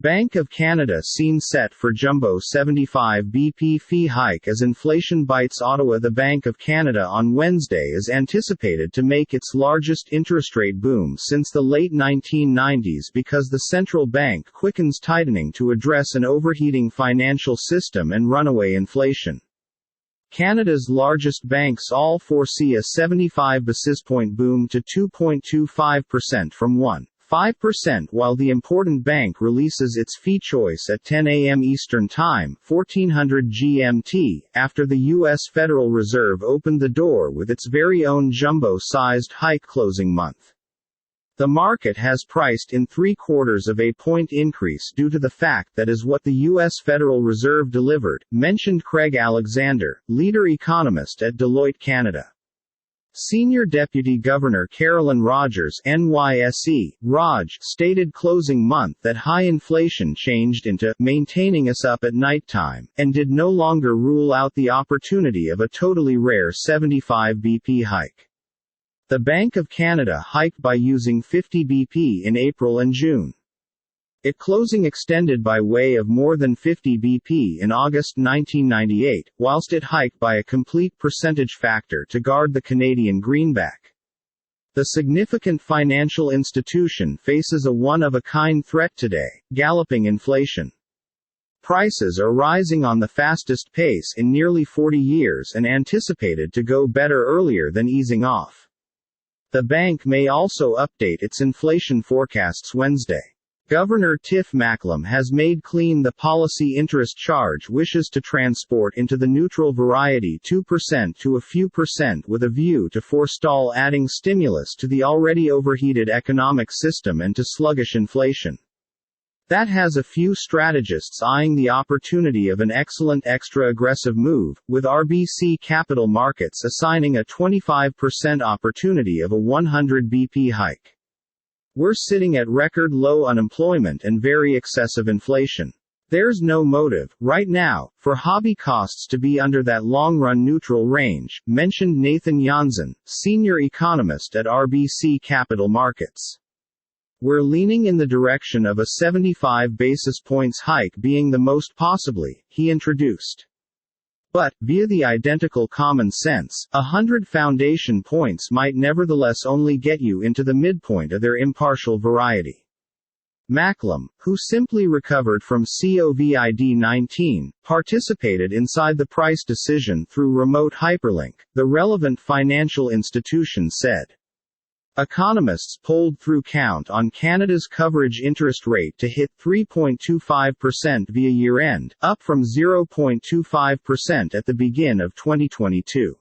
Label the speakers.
Speaker 1: Bank of Canada seen set for jumbo 75 BP fee hike as inflation bites Ottawa. The Bank of Canada on Wednesday is anticipated to make its largest interest rate boom since the late 1990s because the central bank quickens tightening to address an overheating financial system and runaway inflation. Canada's largest banks all foresee a 75 basis point boom to 2.25% from 1.5%, while the important bank releases its fee choice at 10 a.m. Eastern Time, 1400 GMT, after the U.S. Federal Reserve opened the door with its very own jumbo-sized hike closing month. The market has priced in 0.75 point increase due to the fact that is what the U.S. Federal Reserve delivered, mentioned Craig Alexander, leader economist at Deloitte Canada. Senior Deputy Governor Carolyn Rogers, NYSE, Raj, stated closing month that high inflation changed into maintaining us up at nighttime, and did no longer rule out the opportunity of a totally rare 75 BP hike. The Bank of Canada hiked by using 50 BP in April and June. It closing extended by way of more than 50 BP in August 1998, whilst it hiked by a complete percentage factor to guard the Canadian greenback. The significant financial institution faces a one-of-a-kind threat today: galloping inflation. Prices are rising on the fastest pace in nearly 40 years and anticipated to go better earlier than easing off. The bank may also update its inflation forecasts Wednesday. Governor Tiff Macklem has made clean the policy interest charge wishes to transport into the neutral variety 2% to a few percent with a view to forestall adding stimulus to the already overheated economic system and to sluggish inflation. That has a few strategists eyeing the opportunity of an excellent extra-aggressive move, with RBC Capital Markets assigning a 25% opportunity of a 100 BP hike. We're sitting at record low unemployment and very excessive inflation. There's no motive, right now, for hobby costs to be under that long-run neutral range, mentioned Nathan Janssen, senior economist at RBC Capital Markets. We're leaning in the direction of a 75 basis points hike being the most possibly, he introduced. But, via the identical common sense, 100 foundation points might nevertheless only get you into the midpoint of their impartial variety. Macklem, who simply recovered from COVID-19, participated inside the price decision through remote hyperlink, the relevant financial institution said. Economists polled through count on Canada's coverage interest rate to hit 3.25% via year-end, up from 0.25% at the begin of 2022.